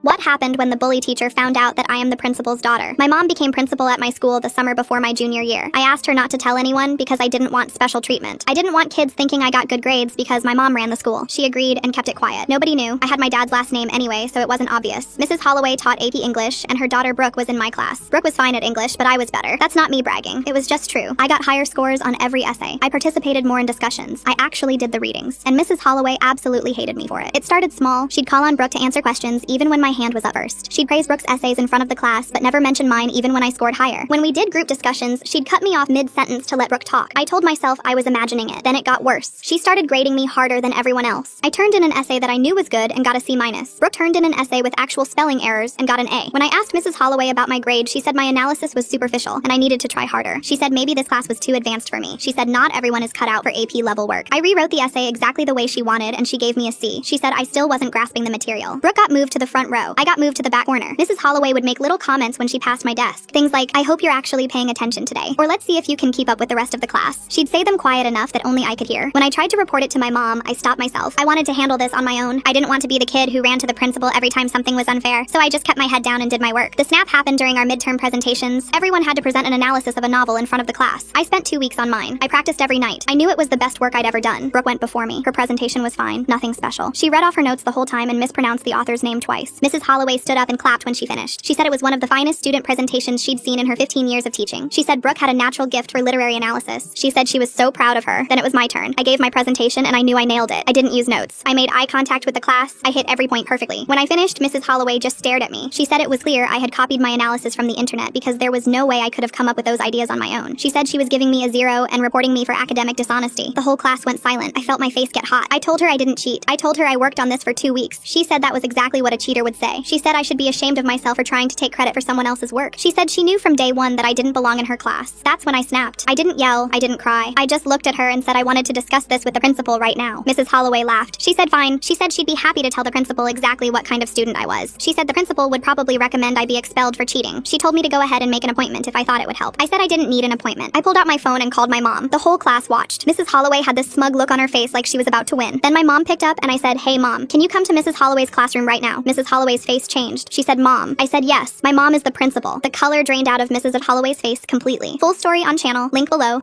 What happened when the bully teacher found out that I am the principal's daughter? My mom became principal at my school the summer before my junior year. I asked her not to tell anyone because I didn't want special treatment. I didn't want kids thinking I got good grades because my mom ran the school. She agreed and kept it quiet. Nobody knew. I had my dad's last name anyway, so it wasn't obvious. Mrs. Holloway taught AP English, and her daughter Brooke was in my class. Brooke was fine at English, but I was better. That's not me bragging. It was just true. I got higher scores on every essay. I participated more in discussions. I actually did the readings. And Mrs. Holloway absolutely hated me for it. It started small. She'd call on Brooke to answer questions even when my hand was up first. She'd praise Brooke's essays in front of the class, but never mention mine even when I scored higher. When we did group discussions, she'd cut me off mid-sentence to let Brooke talk. I told myself I was imagining it. Then it got worse. She started grading me harder than everyone else. I turned in an essay that I knew was good and got a C-. Brooke turned in an essay with actual spelling errors and got an A. When I asked Mrs. Holloway about my grade, she said my analysis was superficial and I needed to try harder. She said maybe this class was too advanced for me. She said not everyone is cut out for AP level work. I rewrote the essay exactly the way she wanted and she gave me a C. She said I still wasn't grasping the material. Brooke got moved to the front row. I got moved to the back corner. Mrs. Holloway would make little comments when she passed my desk. Things like, I hope you're actually paying attention today. Or let's see if you can keep up with the rest of the class. She'd say them quiet enough that only I could hear. When I tried to report it to my mom, I stopped myself. I wanted to handle this on my own. I didn't want to be the kid who ran to the principal every time something was unfair, so I just kept my head down and did my work. The snap happened during our midterm presentations. Everyone had to present an analysis of a novel in front of the class. I spent 2 weeks on mine. I practiced every night. I knew it was the best work I'd ever done. Brooke went before me. Her presentation was fine. Nothing special. She read off her notes the whole time and mispronounced the author's name twice. Mrs. Holloway stood up and clapped when she finished. She said it was one of the finest student presentations she'd seen in her 15 years of teaching. She said Brooke had a natural gift for literary analysis. She said she was so proud of her. Then it was my turn. I gave my presentation and I knew I nailed it. I didn't use notes. I made eye contact with the class. I hit every point perfectly. When I finished, Mrs. Holloway just stared at me. She said it was clear I had copied my analysis from the internet because there was no way I could have come up with those ideas on my own. She said she was giving me a 0 and reporting me for academic dishonesty. The whole class went silent. I felt my face get hot. I told her I didn't cheat. I told her I worked on this for 2 weeks. She said that was exactly what a cheater would say. She said I should be ashamed of myself for trying to take credit for someone else's work. She said she knew from day one that I didn't belong in her class. That's when I snapped. I didn't yell. I didn't cry. I just looked at her and said I wanted to discuss this with the principal right now. Mrs. Holloway laughed. She said fine. She said she'd be happy to tell the principal exactly what kind of student I was. She said the principal would probably recommend I be expelled for cheating. She told me to go ahead and make an appointment if I thought it would help. I said I didn't need an appointment. I pulled out my phone and called my mom. The whole class watched. Mrs. Holloway had this smug look on her face like she was about to win. Then my mom picked up and I said, hey mom, can you come to Mrs. Holloway's classroom right now? Mrs. Holloway's face changed. She said, mom. I said, yes. My mom is the principal. The color drained out of Mrs. Holloway's face completely. Full story on channel, link below.